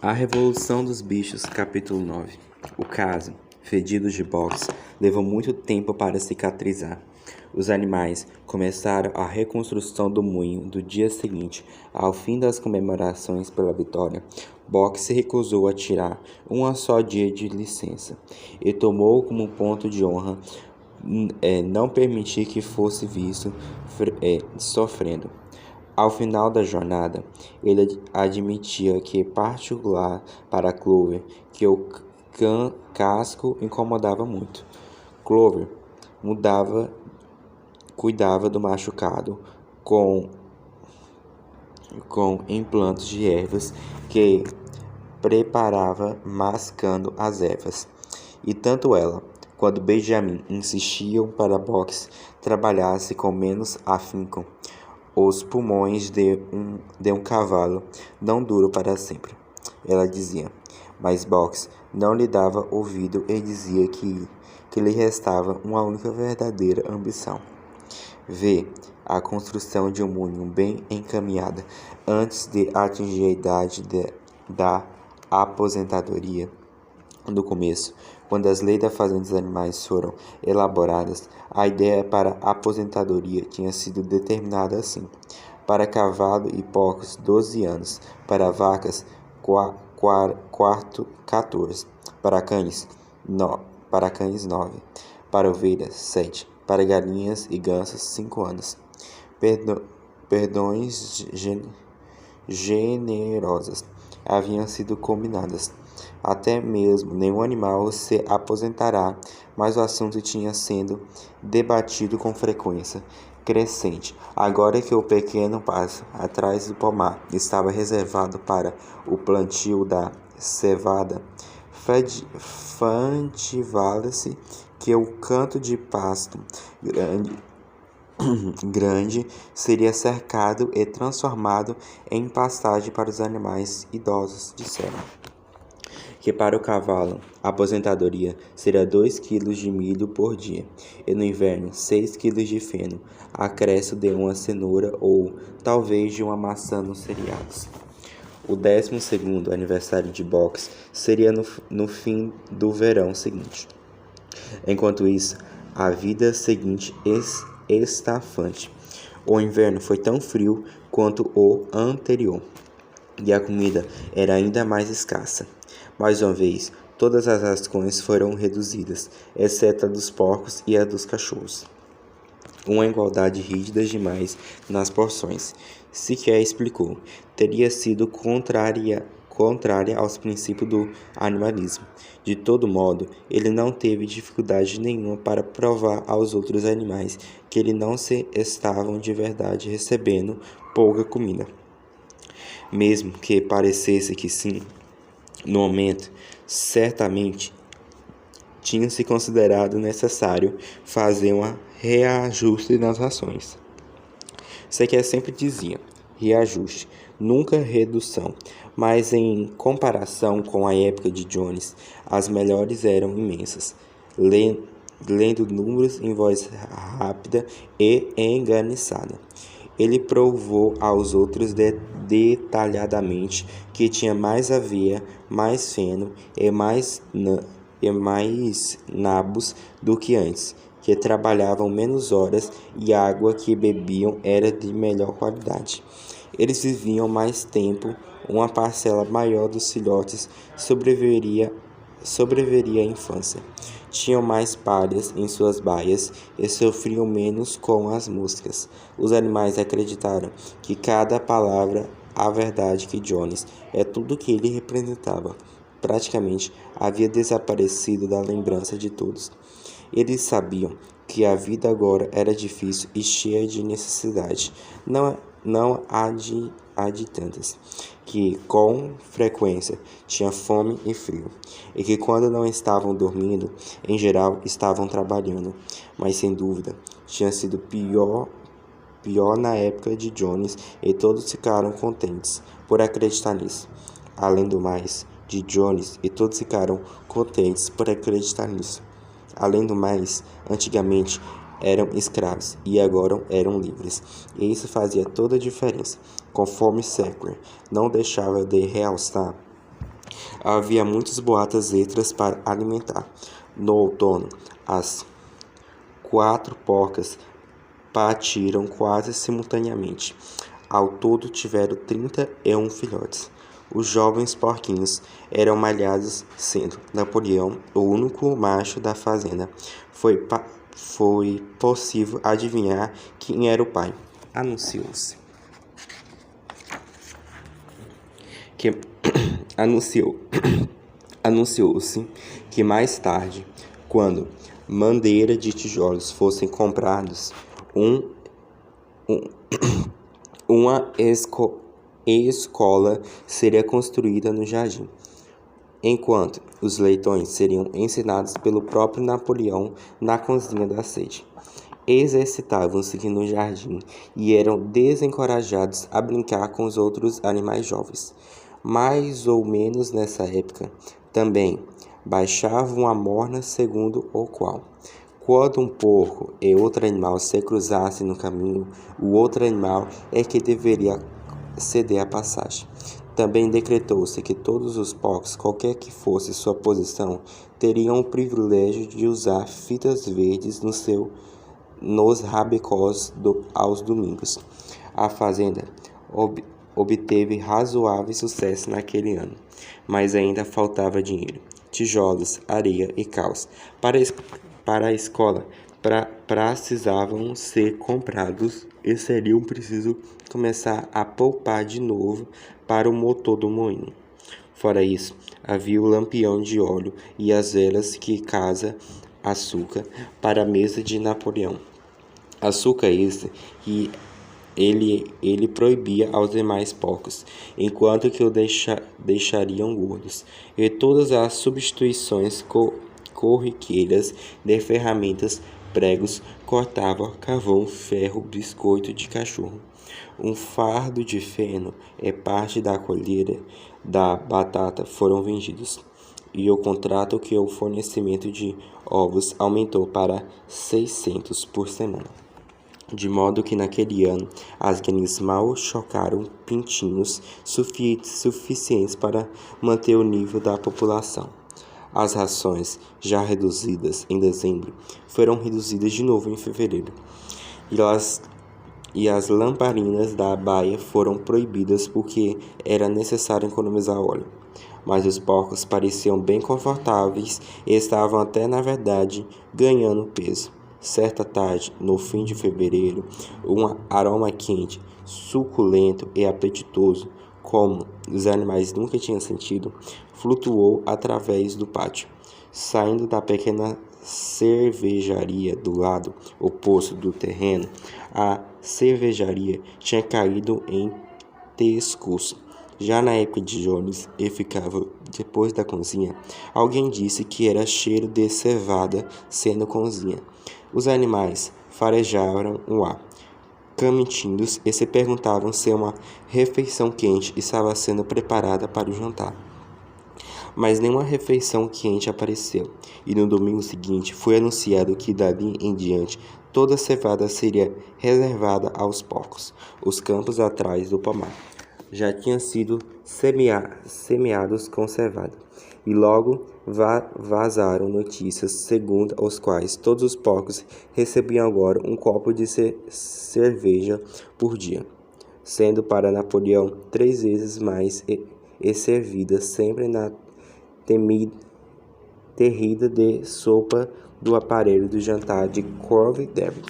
A Revolução dos Bichos, capítulo 9. O caso, fedido de boxe, levou muito tempo para cicatrizar. Os animais começaram a reconstrução do moinho do dia seguinte. Ao fim das comemorações pela vitória, Box se recusou a tirar um só dia de licença e tomou como ponto de honra não permitir que fosse visto sofrendo. Ao final da jornada, ele admitia que particular para Clover que o casco incomodava muito. Clover cuidava do machucado com implantes de ervas que preparava mascando as ervas. E tanto ela quanto Benjamin insistiam para Box trabalhasse com menos afinco. Os pulmões de um cavalo não duram para sempre, ela dizia. Mas Box não lhe dava ouvido e dizia que lhe restava uma única verdadeira ambição: ver a construção de um moinho bem encaminhada antes de atingir a idade da aposentadoria. No começo, quando as leis da fazenda dos animais foram elaboradas, a ideia para a aposentadoria tinha sido determinada assim: para cavalo e porcos 12 anos, para vacas 14, para cães 9, para ovelhas 7, para galinhas e gansos 5 anos. Perdões generosas haviam sido combinadas. Até mesmo nenhum animal se aposentará, mas o assunto tinha sendo debatido com frequência crescente. Agora que o pequeno passo atrás do pomar estava reservado para o plantio da cevada, fantivava-se que o canto de pasto grande seria cercado e transformado em pastagem para os animais idosos, disseram. Que para o cavalo, a aposentadoria seria 2 quilos de milho por dia, e no inverno 6 quilos de feno, acréscimo de uma cenoura ou talvez de uma maçã nos seriados. O 12º aniversário de Box seria no fim do verão seguinte. Enquanto isso, a vida seguinte estafante. O inverno foi tão frio quanto o anterior, e a comida era ainda mais escassa. Mais uma vez, todas as rações foram reduzidas, exceto a dos porcos e a dos cachorros. Uma igualdade rígida demais nas porções, sequer explicou, teria sido contrária aos princípios do animalismo. De todo modo, ele não teve dificuldade nenhuma para provar aos outros animais que eles não se estavam de verdade recebendo pouca comida. Mesmo que parecesse que sim, no momento, certamente, tinha-se considerado necessário fazer um reajuste nas rações. Sequer sempre dizia reajuste, nunca redução, mas em comparação com a época de Jones, as melhores eram imensas. Lendo números em voz rápida e enganiçada, ele provou aos outros detalhadamente que tinha mais aveia, mais feno e mais nabos do que antes, que trabalhavam menos horas e a água que bebiam era de melhor qualidade. Eles viviam mais tempo, uma parcela maior dos filhotes sobreviveria à infância. Tinham mais palhas em suas baias e sofriam menos com as moscas. Os animais acreditaram que cada palavra a verdade que Jones é tudo que ele representava. Praticamente havia desaparecido da lembrança de todos. Eles sabiam que a vida agora era difícil e cheia de necessidade. Não há de tantas, que com frequência tinha fome e frio, e que quando não estavam dormindo, em geral estavam trabalhando, mas sem dúvida tinha sido pior na época de Jones, e todos ficaram contentes por acreditar nisso. Além do mais, de Jones, e todos ficaram contentes por acreditar nisso. Além do mais, antigamente eram escravos e agora eram livres, e isso fazia toda a diferença. Conforme Sackler não deixava de realçar, Havia muitos boatos extras para alimentar. No outono, as 4 porcas partiram quase simultaneamente. Ao todo tiveram 31 filhotes. Os jovens porquinhos eram malhados, sendo Napoleão o único macho da fazenda. Foi possível adivinhar quem era o pai. Anunciou-se que anunciou-se que mais tarde, quando madeira de tijolos fossem comprados, uma escola seria construída no jardim, enquanto os leitões seriam ensinados pelo próprio Napoleão na cozinha da sede. Exercitavam-se no jardim e eram desencorajados a brincar com os outros animais jovens. Mais ou menos nessa época, também baixavam a morna segundo o qual, quando um porco e outro animal se cruzassem no caminho, o outro animal é que deveria ceder a passagem. Também decretou-se que todos os porcos, qualquer que fosse sua posição, teriam o privilégio de usar fitas verdes nos rabecós aos domingos. A fazenda obteve razoável sucesso naquele ano, mas ainda faltava dinheiro, tijolos, areia e caos. Para a escola precisavam ser comprados e seriam preciso começar a poupar de novo para o motor do moinho. Fora isso, havia o lampião de óleo e as velas que casa açúcar para a mesa de Napoleão. Açúcar esse que ele proibia aos demais porcos, enquanto que o deixariam gordos, e todas as substituições corriqueiras de ferramentas, pregos, cortava, carvão, ferro, biscoito de cachorro. Um fardo de feno e parte da colheita da batata foram vendidos, e o contrato que o fornecimento de ovos aumentou para 600 por semana. De modo que naquele ano as galinhas mal chocaram pintinhos suficientes para manter o nível da população. As rações, já reduzidas em dezembro, foram reduzidas de novo em fevereiro, e as lamparinas da baia foram proibidas porque era necessário economizar óleo. Mas os porcos pareciam bem confortáveis e estavam até, na verdade, ganhando peso. Certa tarde, no fim de fevereiro, um aroma quente, suculento e apetitoso, como os animais nunca tinham sentido, flutuou através do pátio. Saindo da pequena cervejaria do lado oposto do terreno, a cervejaria tinha caído em desgosto. Já na época de Jones, e ficava depois da cozinha, alguém disse que era cheiro de cevada sendo cozinha. Os animais farejaram o ar, camintinhos, e se perguntavam se uma refeição quente estava sendo preparada para o jantar. Mas nenhuma refeição quente apareceu, e no domingo seguinte foi anunciado que dali em diante toda a cevada seria reservada aos porcos. Os campos atrás do pomar já tinham sido semeados com cevada, e logo vazaram notícias segundo as quais todos os porcos recebiam agora um copo de cerveja por dia, sendo para Napoleão 3 vezes mais e servida sempre na terrida de sopa do aparelho do jantar de Corvidere.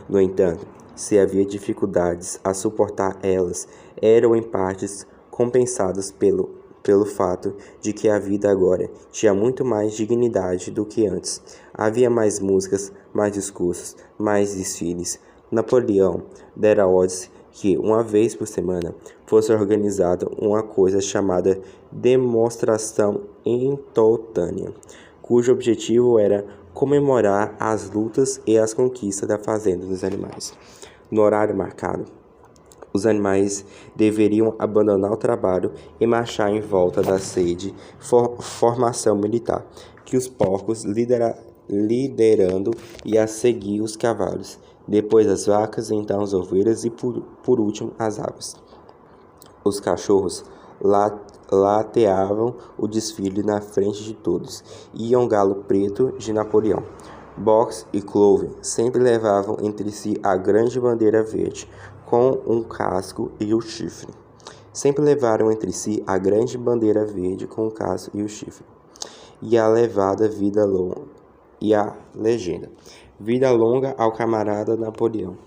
No entanto, se havia dificuldades a suportar elas, eram em partes compensadas pelo fato de que a vida agora tinha muito mais dignidade do que antes. Havia mais músicas, mais discursos, mais desfiles. Napoleão dera ordens que, uma vez por semana, fosse organizada uma coisa chamada Demonstração Espontânea, cujo objetivo era comemorar as lutas e as conquistas da fazenda dos animais. No horário marcado, os animais deveriam abandonar o trabalho e marchar em volta da sede formação militar, que os porcos liderando e a seguir os cavalos, depois as vacas, então as ovelhas e por último as aves. Os cachorros lateavam o desfile na frente de todos. Iam Galo Preto de Napoleão. Box e Clover sempre levavam entre si a grande bandeira verde, com um casco e o chifre. Sempre levaram entre si a grande bandeira verde com o casco e o chifre. E a levada vida longa. E a legenda. Vida longa ao camarada Napoleão.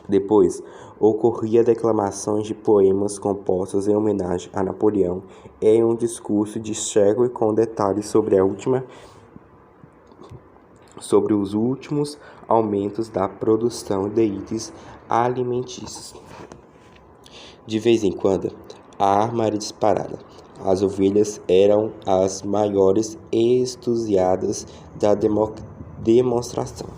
Depois, ocorria declamações de poemas compostos em homenagem a Napoleão em um discurso de Shakespeare com detalhes sobre os últimos aumentos da produção de itens alimentícios. De vez em quando, a arma era disparada. As ovelhas eram as maiores entusiastas da demonstração.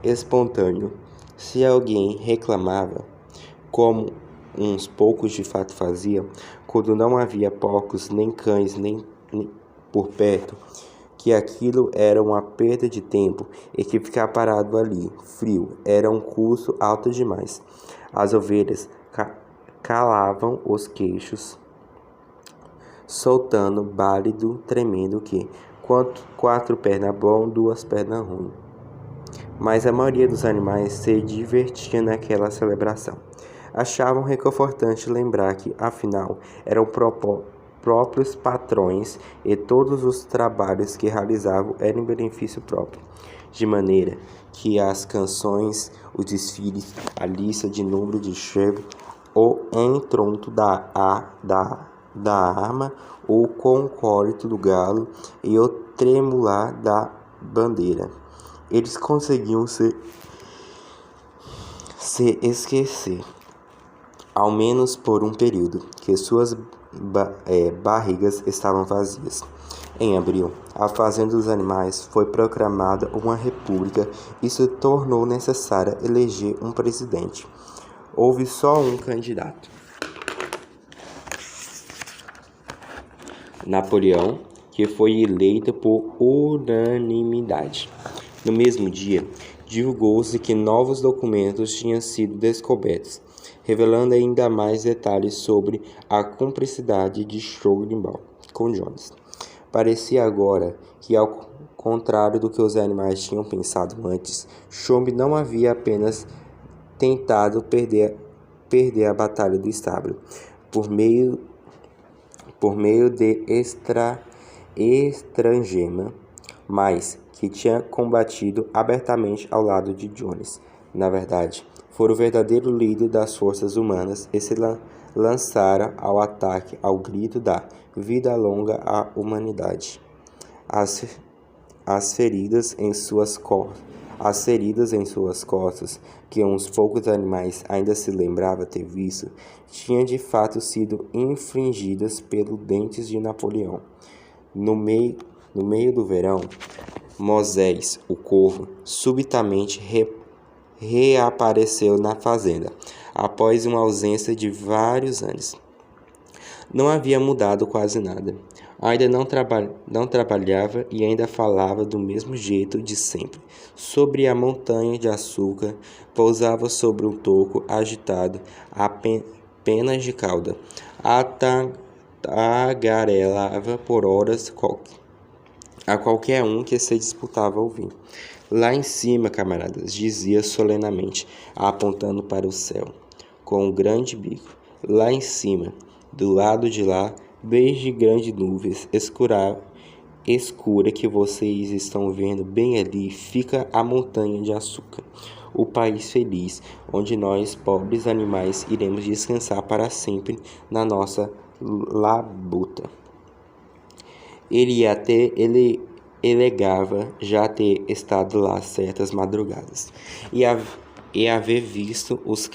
Espontâneo. Se alguém reclamava, como uns poucos de fato faziam, quando não havia porcos nem cães nem por perto, que aquilo era uma perda de tempo e que ficar parado ali, frio, era um custo alto demais. As ovelhas calavam os queixos, soltando bálido, tremendo que, quatro pernas bom, duas pernas ruim. Mas a maioria dos animais se divertia naquela celebração. Achavam reconfortante lembrar que, afinal, eram próprios patrões e todos os trabalhos que realizavam eram em benefício próprio. De maneira que as canções, os desfiles, a lista de número de cheiro, o entronto da arma, o concórito do galo e o tremular da bandeira. Eles conseguiam se esquecer, ao menos por um período, que suas barrigas estavam vazias. Em abril, a Fazenda dos Animais foi proclamada uma república e se tornou necessário eleger um presidente. Houve só um candidato. Napoleão, que foi eleito por unanimidade. No mesmo dia, divulgou-se que novos documentos tinham sido descobertos, revelando ainda mais detalhes sobre a cumplicidade de Schongauer com Jones. Parecia agora que, ao contrário do que os animais tinham pensado antes, Schongauer não havia apenas tentado perder a batalha do estábulo por meio de estrangeima, mas que tinha combatido abertamente ao lado de Jones. Na verdade, fora o verdadeiro líder das forças humanas e se lançara ao ataque ao grito da vida longa à humanidade. As feridas em suas costas, que uns poucos animais ainda se lembravam ter visto, tinham de fato sido infligidas pelos dentes de Napoleão. No meio do verão, Moisés, o corvo, subitamente reapareceu na fazenda, após uma ausência de vários anos. Não havia mudado quase nada. Ainda não trabalhava e ainda falava do mesmo jeito de sempre. Sobre a montanha de açúcar, pousava sobre um toco agitado, a penas de cauda. Tagarelava por horas a qualquer um que se disputava a ouvir. Lá em cima, camaradas, dizia solenemente, apontando para o céu, com um grande bico. Lá em cima, do lado de lá, desde grandes nuvens escura que vocês estão vendo bem ali, fica a montanha de açúcar, o país feliz, onde nós, pobres animais, iremos descansar para sempre na nossa labuta. Ele alegava já ter estado lá certas madrugadas e haver visto os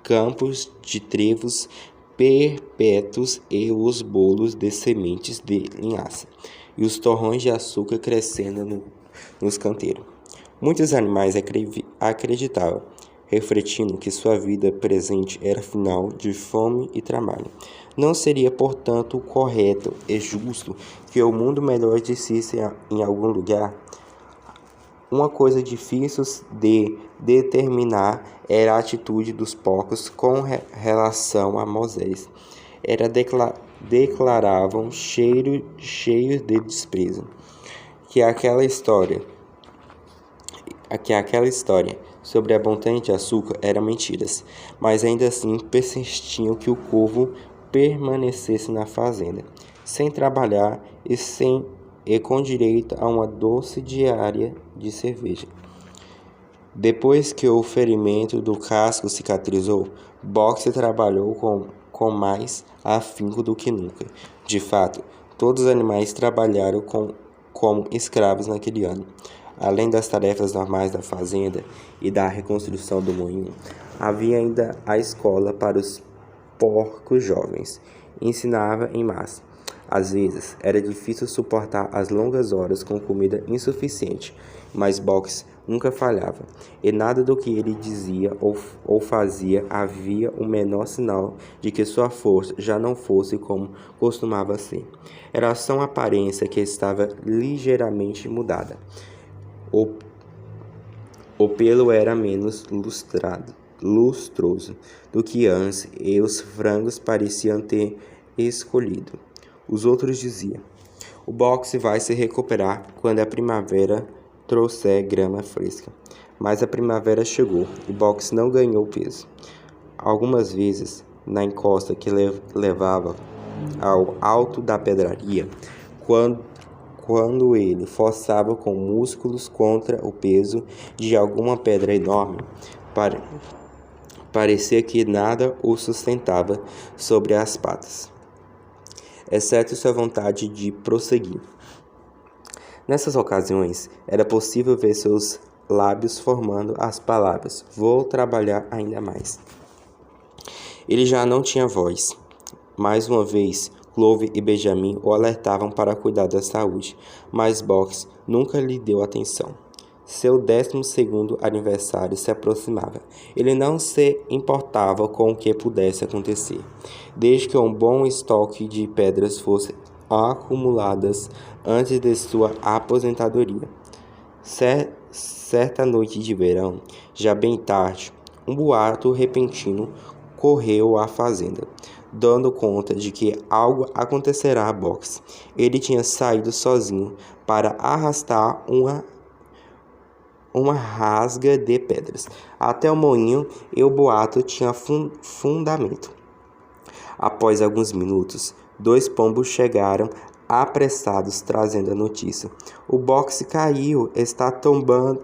campos de trevos perpétuos e os bolos de sementes de linhaça e os torrões de açúcar crescendo nos canteiros. Muitos animais acreditavam, refletindo que sua vida presente era final de fome e trabalho. Não seria, portanto, correto e justo que o mundo melhor existisse em algum lugar? Uma coisa difícil de determinar era a atitude dos porcos com relação a Moisés. declaravam cheios de desprezo que aquela história sobre a montanha de açúcar eram mentiras, mas ainda assim persistiam que o corvo permanecesse na fazenda, sem trabalhar e com direito a uma doce diária de cerveja. Depois que o ferimento do casco cicatrizou, Box trabalhou com mais afinco do que nunca. De fato, todos os animais trabalharam como escravos naquele ano. Além das tarefas normais da fazenda e da reconstrução do moinho, havia ainda a escola para os porcos jovens. Ensinava em massa. Às vezes, era difícil suportar as longas horas com comida insuficiente, mas Box nunca falhava, e nada do que ele dizia ou fazia havia o menor sinal de que sua força já não fosse como costumava ser. Era só uma aparência que estava ligeiramente mudada. O pelo era menos lustroso do que antes e os frangos pareciam ter escolhido. Os outros diziam: o Box vai se recuperar quando a primavera trouxer grama fresca. Mas a primavera chegou e Box não ganhou peso. Algumas vezes, na encosta que levava ao alto da pedraria, quando ele forçava com músculos contra o peso de alguma pedra enorme, parecia que nada o sustentava sobre as patas, exceto sua vontade de prosseguir. Nessas ocasiões, era possível ver seus lábios formando as palavras: vou trabalhar ainda mais. Ele já não tinha voz. Mais uma vez, Clover e Benjamin o alertavam para cuidar da saúde, mas Box nunca lhe deu atenção. Seu 12º aniversário se aproximava. Ele não se importava com o que pudesse acontecer, desde que um bom estoque de pedras fosse acumuladas antes de sua aposentadoria. Certa noite de verão, já bem tarde, um boato repentino correu à fazenda, dando conta de que algo acontecerá a Box. Ele tinha saído sozinho para arrastar uma rasga de pedras até o moinho e o boato tinha fundamento. Após alguns minutos, 2 pombos chegaram apressados trazendo a notícia: o Box caiu, está tombado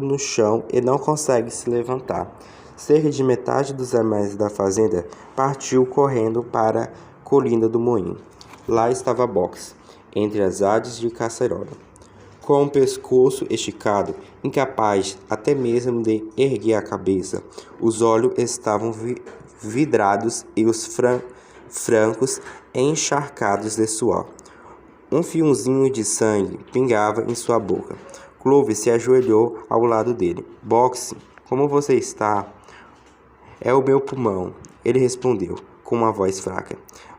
no chão e não consegue se levantar. Cerca de metade dos animais da fazenda partiu correndo para a colina do moinho. Lá estava Box, entre as ades de caçarola, com o pescoço esticado, incapaz até mesmo de erguer a cabeça. Os olhos estavam vidrados e os francos encharcados de suor. Um fiozinho de sangue pingava em sua boca. Clover se ajoelhou ao lado dele. Box, como você está? É o meu pulmão, ele respondeu com uma voz fraca.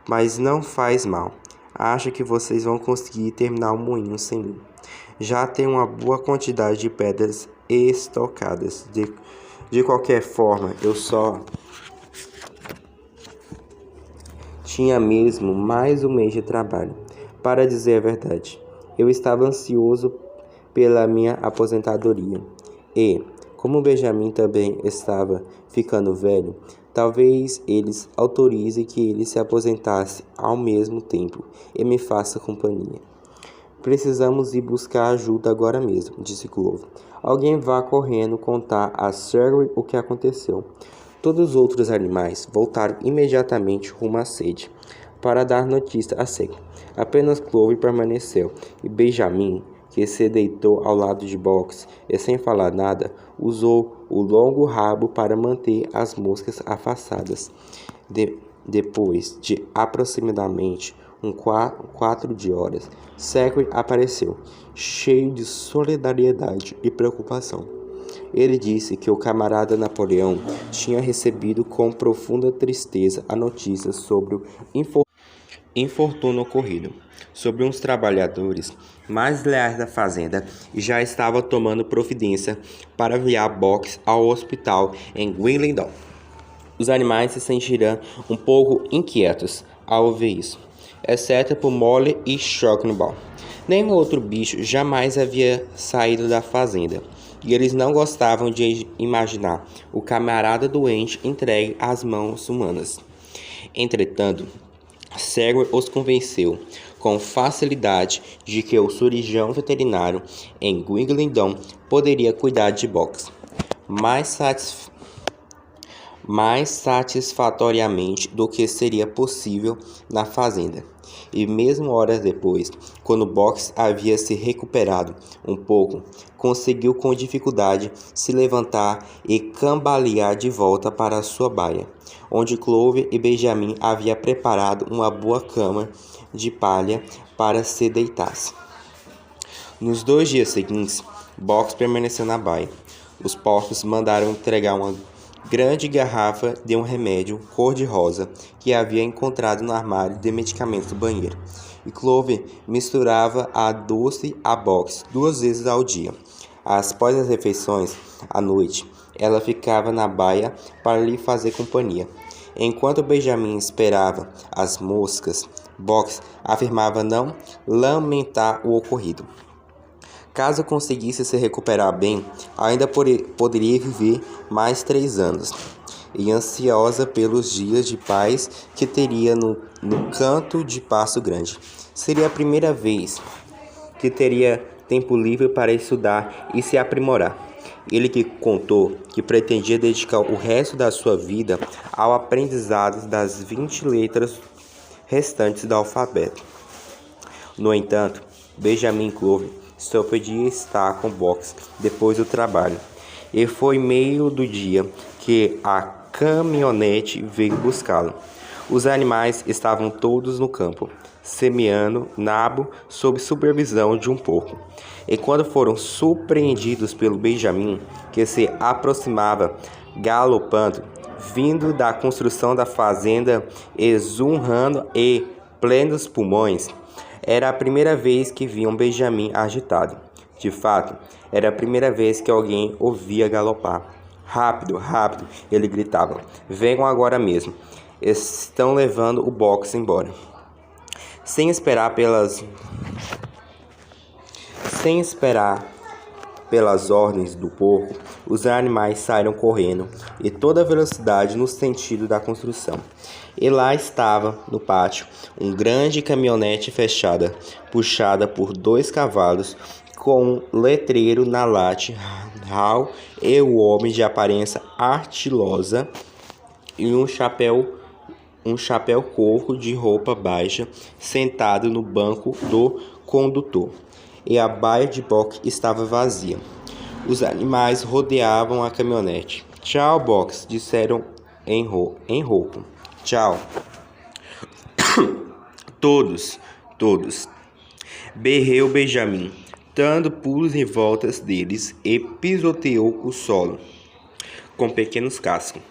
Mas não faz mal. Acho que vocês vão conseguir terminar o moinho sem mim. Já tem uma boa quantidade de pedras estocadas. De qualquer forma, eu só tinha mesmo mais um mês de trabalho. Para dizer a verdade, eu estava ansioso pela minha aposentadoria. E, como Benjamin também estava ficando velho, talvez eles autorizem que ele se aposentasse ao mesmo tempo e me faça companhia. Precisamos ir buscar ajuda agora mesmo, disse Clover. Alguém vá correndo contar a Sarah o que aconteceu. Todos os outros animais voltaram imediatamente rumo à sede para dar notícia a Sarah. Apenas Clover permaneceu e Benjamin, que se deitou ao lado de Box e sem falar nada, usou o longo rabo para manter as moscas afastadas. Depois de aproximadamente 4 horas, Zachary apareceu, cheio de solidariedade e preocupação. Ele disse que o camarada Napoleão tinha recebido com profunda tristeza a notícia sobre o infortúnio ocorrido sobre uns trabalhadores mais leais da fazenda e já estava tomando providência para enviar Box ao hospital em Willingdon. Os animais se sentiram um pouco inquietos ao ver isso, exceto por Molly e Chocobo. Nenhum outro bicho jamais havia saído da fazenda, e eles não gostavam de imaginar o camarada doente entregue às mãos humanas. Entretanto, Segway os convenceu com facilidade de que o cirurgião veterinário em Wigglington poderia cuidar de Box mais satisfatoriamente do que seria possível na fazenda. E mesmo horas depois, quando Box havia se recuperado um pouco, conseguiu com dificuldade se levantar e cambalear de volta para sua baia, onde Clover e Benjamin haviam preparado uma boa cama de palha para se deitar-se. Nos 2 dias seguintes, Box permaneceu na baia. Os porcos mandaram entregar uma grande garrafa de um remédio cor-de-rosa que havia encontrado no armário de medicamentos do banheiro, e Clover misturava a doce a Box 2 vezes ao dia. Após as refeições, à noite, ela ficava na baia para lhe fazer companhia. Enquanto Benjamin esperava as moscas, Box afirmava não lamentar o ocorrido. Caso conseguisse se recuperar bem, ainda poderia viver mais 3 anos, e ansiosa pelos dias de paz que teria no canto de Passo Grande. Seria a primeira vez que teria tempo livre para estudar e se aprimorar. Ele que contou que pretendia dedicar o resto da sua vida ao aprendizado das 20 letras restantes do alfabeto. No entanto, Benjamin e Clover só podia estar com Box depois do trabalho, e foi meio do dia que a caminhonete veio buscá-lo. Os animais estavam todos no campo, semeando nabo sob supervisão de um porco, e quando foram surpreendidos pelo Benjamin, que se aproximava galopando, vindo da construção da fazenda, exultando e plenos pulmões, era a primeira vez que viam Benjamin agitado. De fato, era a primeira vez que alguém o via galopar. Rápido, rápido, ele gritava. Venham agora mesmo. Estão levando o Box embora. Sem esperar pelas ordens do porco, os animais saíram correndo em toda velocidade no sentido da construção. E lá estava, no pátio, uma grande caminhonete fechada, puxada por 2 cavalos, com um letreiro na late, Hal e o homem de aparência artilosa e um chapéu coco de roupa baixa, sentado no banco do condutor. E a baia de Box estava vazia. Os animais rodeavam a caminhonete. Tchau, Box, disseram em rouco. Tchau. Todos. Berreu Benjamin, dando pulos em voltas deles, e pisoteou o solo com pequenos cascos.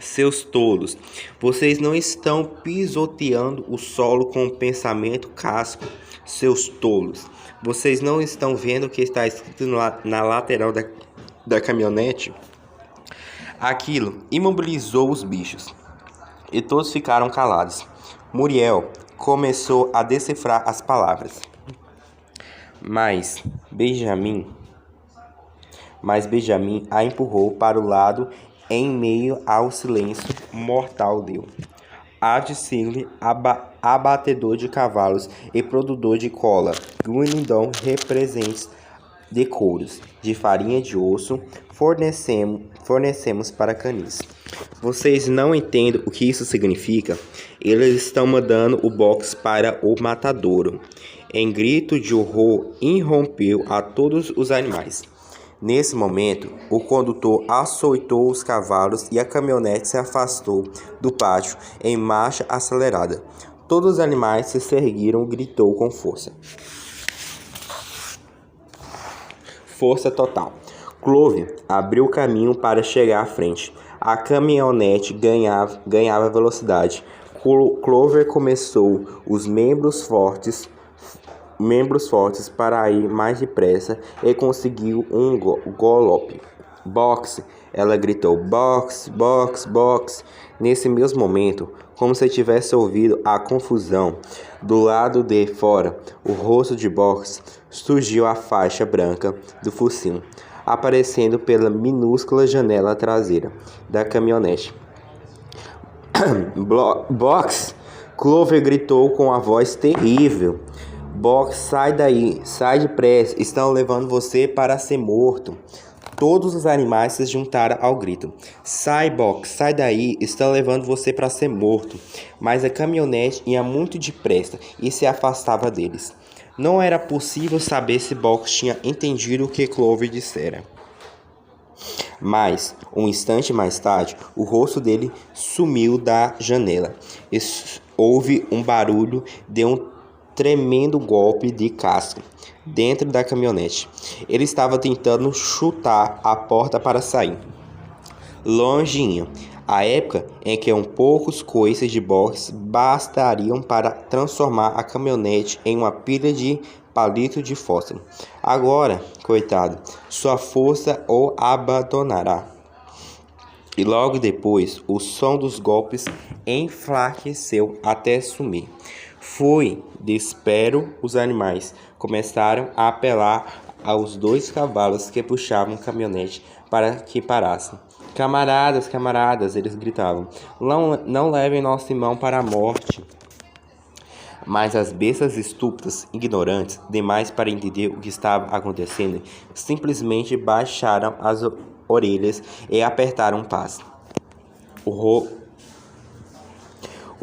Seus tolos, vocês não estão pisoteando o solo com o pensamento casco. Seus tolos, vocês não estão vendo o que está escrito na lateral da caminhonete? Aquilo imobilizou os bichos, e todos ficaram calados. Muriel começou a decifrar as palavras. Mas Benjamin a empurrou para o lado em meio ao silêncio mortal dele. Ad-Single, abatedor de cavalos e produtor de cola, Gwynindon, representes de couros, de farinha de osso, fornecemos para canis. Vocês não entendem o que isso significa? Eles estão mandando o Box para o matadouro. Em grito de horror, irrompeu a todos os animais. Nesse momento, o condutor açoitou os cavalos e a caminhonete se afastou do pátio em marcha acelerada. Todos os animais se ergueram e gritou com força. Força total. Clover abriu caminho para chegar à frente. A caminhonete ganhava velocidade. Clover começou os membros fortes para ir mais depressa e conseguiu um galope. Boxe! Ela gritou, boxe, boxe, boxe. Nesse mesmo momento, como se tivesse ouvido a confusão, do lado de fora, o rosto de Boxe surgiu a faixa branca do focinho, aparecendo pela minúscula janela traseira da caminhonete. Boxe! Clover gritou com a voz terrível. Boxe, sai daí, sai depressa, estão levando você para ser morto. Todos os animais se juntaram ao grito. Sai, Boxe, sai daí, estão levando você para ser morto. Mas a caminhonete ia muito depressa e se afastava deles. Não era possível saber se Boxe tinha entendido o que Clover dissera. Mas, um instante mais tarde, o rosto dele sumiu da janela. Houve um barulho de um tremendo golpe de casco dentro da caminhonete. Ele estava tentando chutar a porta para sair. Longinho, a época em que poucos coices de boxe bastariam para transformar a caminhonete em uma pilha de palito de fósforo. Agora, coitado, sua força o abandonará. E logo depois, o som dos golpes enfraqueceu até sumir. Foi desespero, os animais começaram a apelar aos 2 cavalos que puxavam a caminhonete para que parassem. Camaradas, camaradas, eles gritavam, não levem nosso irmão para a morte. Mas as bestas estúpidas, ignorantes demais para entender o que estava acontecendo, simplesmente baixaram as orelhas e apertaram paz. O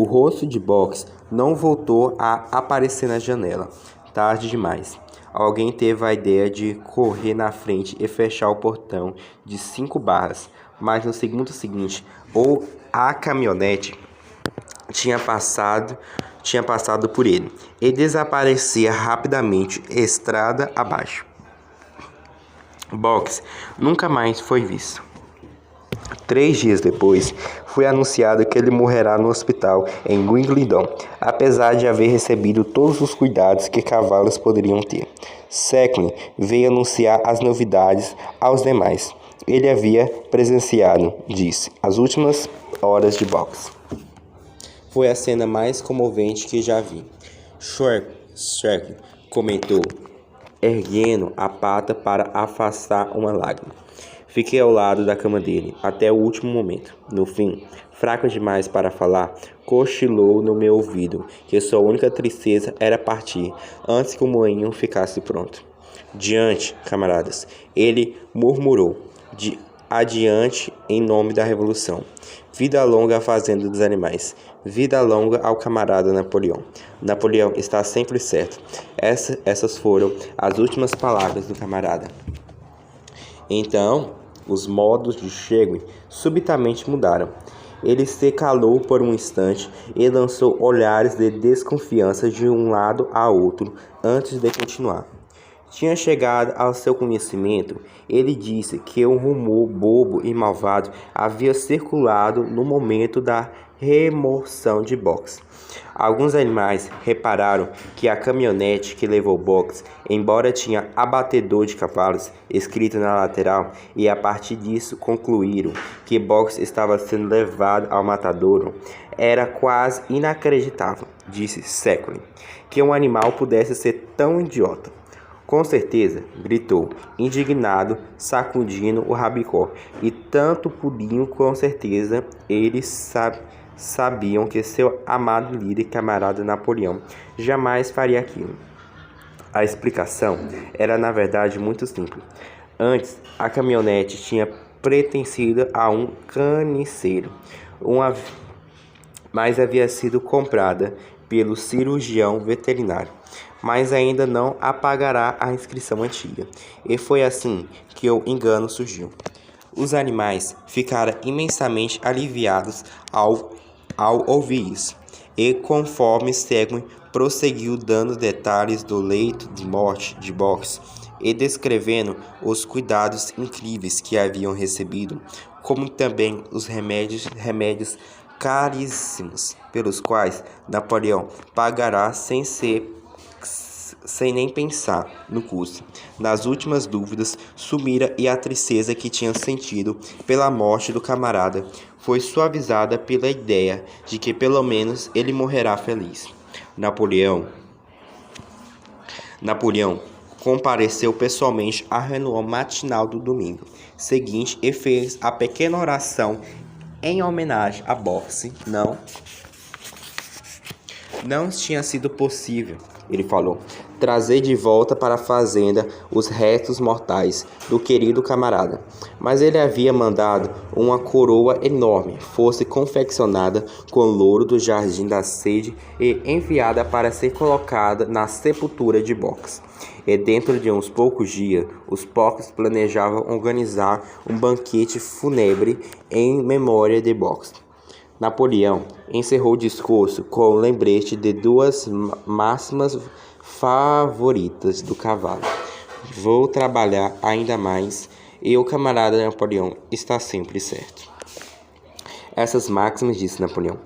rosto de Boxe não voltou a aparecer na janela. Tarde demais. Alguém teve a ideia de correr na frente e fechar o portão de 5 barras, mas no segundo seguinte, a caminhonete tinha passado por ele e desaparecia rapidamente, estrada abaixo. Boxe nunca mais foi visto. 3 dias depois, foi anunciado que ele morrerá no hospital em Wimbledon, apesar de haver recebido todos os cuidados que cavalos poderiam ter. Secklin veio anunciar as novidades aos demais. Ele havia presenciado, disse, as últimas horas de boxe. Foi a cena mais comovente que já vi. Shrek comentou, erguendo a pata para afastar uma lágrima. Fiquei ao lado da cama dele, até o último momento. No fim, fraco demais para falar, cochilou no meu ouvido que sua única tristeza era partir antes que o moinho ficasse pronto. Diante, camaradas, ele murmurou, adiante em nome da revolução. Vida longa à fazenda dos animais. Vida longa ao camarada Napoleão. Napoleão está sempre certo. Essas foram as últimas palavras do camarada. Então, os modos de Shegwin subitamente mudaram. Ele se calou por um instante e lançou olhares de desconfiança de um lado a outro antes de continuar. Tinha chegado ao seu conhecimento, ele disse que um rumor bobo e malvado havia circulado no momento da remoção de Boxe. Alguns animais repararam que a caminhonete que levou Boxe, embora tinha abatedor de cavalos escrito na lateral, e a partir disso concluíram que Boxe estava sendo levado ao matadouro. Era quase inacreditável, disse Secklin, que um animal pudesse ser tão idiota. Com certeza, gritou, indignado, sacudindo o rabicó. E tanto Pulinho, com certeza, eles sabiam que seu amado líder e camarada Napoleão jamais faria aquilo. A explicação era, na verdade, muito simples. Antes, a caminhonete tinha pertencido a um carniceiro, mas havia sido comprada pelo cirurgião veterinário, mas ainda não apagará a inscrição antiga. E foi assim que o engano surgiu. Os animais ficaram imensamente aliviados ao ouvir isso. E conforme Secklin prosseguiu dando detalhes do leito de morte de Boxe e descrevendo os cuidados incríveis que haviam recebido, como também os remédios caríssimos pelos quais Napoleão pagará sem sem nem pensar no custo. Nas últimas dúvidas, sumira e a tristeza que tinha sentido pela morte do camarada foi suavizada pela ideia de que pelo menos ele morrerá feliz. Napoleão compareceu pessoalmente à reunião matinal do domingo seguinte e fez a pequena oração em homenagem a Boxe. Não tinha sido possível, ele falou, trazer de volta para a fazenda os restos mortais do querido camarada, mas ele havia mandado uma coroa enorme fosse confeccionada com louro do Jardim da Sede e enviada para ser colocada na sepultura de Boxe. E dentro de uns poucos dias, os porcos planejavam organizar um banquete fúnebre em memória de Boxe. Napoleão encerrou o discurso com o lembrete de duas máximas favoritas do cavalo: vou trabalhar ainda mais e o camarada Napoleão está sempre certo. Essas máximas, disse Napoleão,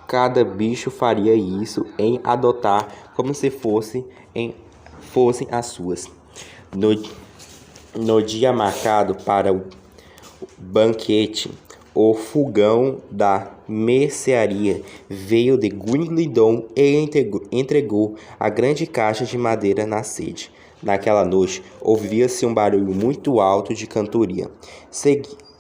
cada bicho faria isso em adotar como se fossem as suas. No dia marcado para o banquete, o fogão da mercearia veio de Guilindon e entregou a grande caixa de madeira na sede. Naquela noite, ouvia-se um barulho muito alto de cantoria,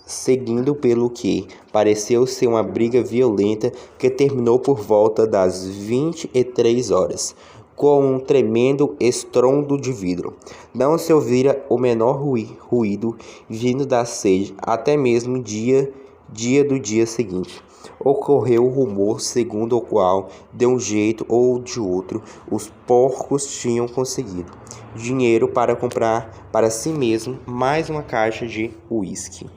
seguindo pelo que pareceu ser uma briga violenta que terminou por volta das 23 horas, com um tremendo estrondo de vidro. Não se ouvira o menor ruído vindo da sede, até mesmo dia do dia seguinte. Ocorreu o rumor segundo o qual, de um jeito ou de outro, os porcos tinham conseguido dinheiro para comprar para si mesmo mais uma caixa de uísque.